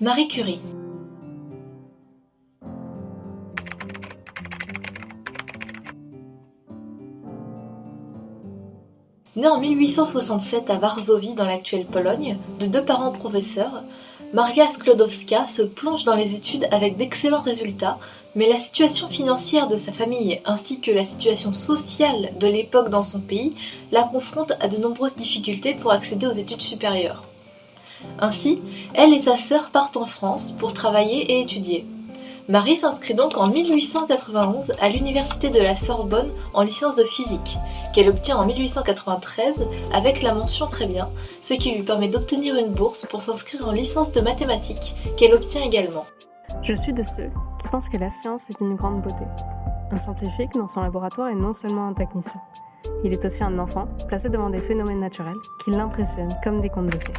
Marie Curie. Née en 1867 à Varsovie dans l'actuelle Pologne, de deux parents professeurs, Maria Sklodowska se plonge dans les études avec d'excellents résultats, mais la situation financière de sa famille ainsi que la situation sociale de l'époque dans son pays la confrontent à de nombreuses difficultés pour accéder aux études supérieures. Ainsi, elle et sa sœur partent en France pour travailler et étudier. Marie s'inscrit donc en 1891 à l'université de la Sorbonne en licence de physique, qu'elle obtient en 1893 avec la mention très bien, ce qui lui permet d'obtenir une bourse pour s'inscrire en licence de mathématiques, qu'elle obtient également. Je suis de ceux qui pensent que la science est une grande beauté. Un scientifique dans son laboratoire est non seulement un technicien, il est aussi un enfant placé devant des phénomènes naturels qui l'impressionnent comme des contes de fées.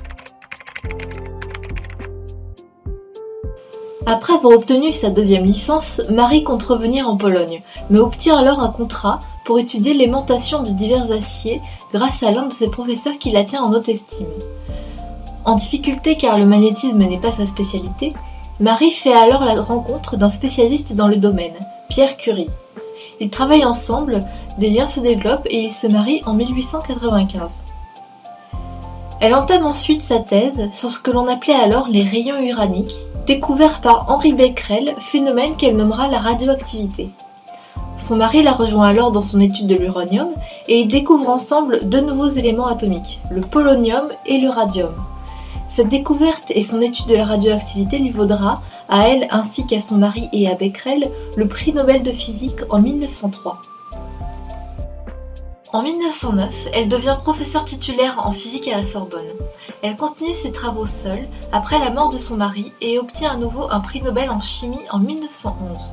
Après avoir obtenu sa deuxième licence, Marie compte revenir en Pologne, mais obtient alors un contrat pour étudier l'aimantation de divers aciers grâce à l'un de ses professeurs qui la tient en haute estime. En difficulté car le magnétisme n'est pas sa spécialité, Marie fait alors la rencontre d'un spécialiste dans le domaine, Pierre Curie. Ils travaillent ensemble, des liens se développent et ils se marient en 1895. Elle entame ensuite sa thèse sur ce que l'on appelait alors les rayons uraniques, découverts par Henri Becquerel, phénomène qu'elle nommera la radioactivité. Son mari la rejoint alors dans son étude de l'uranium et ils découvrent ensemble deux nouveaux éléments atomiques, le polonium et le radium. Cette découverte et son étude de la radioactivité lui vaudra, à elle ainsi qu'à son mari et à Becquerel, le prix Nobel de physique en 1903. En 1909, elle devient professeure titulaire en physique à la Sorbonne. Elle continue ses travaux seule après la mort de son mari et obtient à nouveau un prix Nobel en chimie en 1911.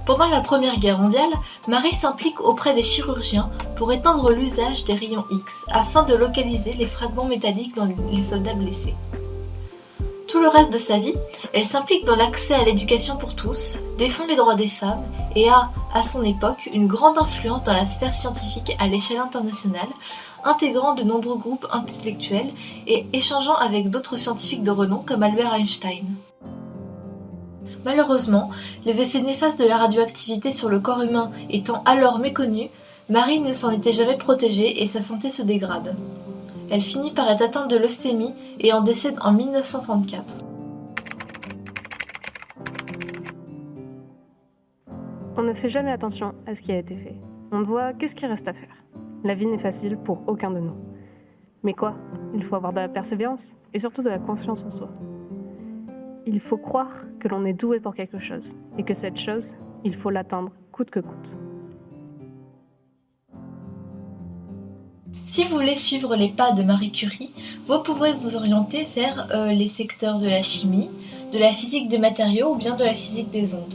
Pendant la Première Guerre mondiale, Marie s'implique auprès des chirurgiens pour étendre l'usage des rayons X afin de localiser les fragments métalliques dans les soldats blessés. Tout le reste de sa vie, elle s'implique dans l'accès à l'éducation pour tous, défend les droits des femmes et a, à son époque, une grande influence dans la sphère scientifique à l'échelle internationale, intégrant de nombreux groupes intellectuels et échangeant avec d'autres scientifiques de renom comme Albert Einstein. Malheureusement, les effets néfastes de la radioactivité sur le corps humain étant alors méconnus, Marie ne s'en était jamais protégée et sa santé se dégrade. Elle finit par être atteinte de leucémie et en décède en 1934. On ne fait jamais attention à ce qui a été fait. On ne voit que ce qui reste à faire. La vie n'est facile pour aucun de nous. Mais quoi ? Il faut avoir de la persévérance et surtout de la confiance en soi. Il faut croire que l'on est doué pour quelque chose et que cette chose, il faut l'atteindre coûte que coûte. Si vous voulez suivre les pas de Marie Curie, vous pouvez vous orienter vers les secteurs de la chimie, de la physique des matériaux ou bien de la physique des ondes.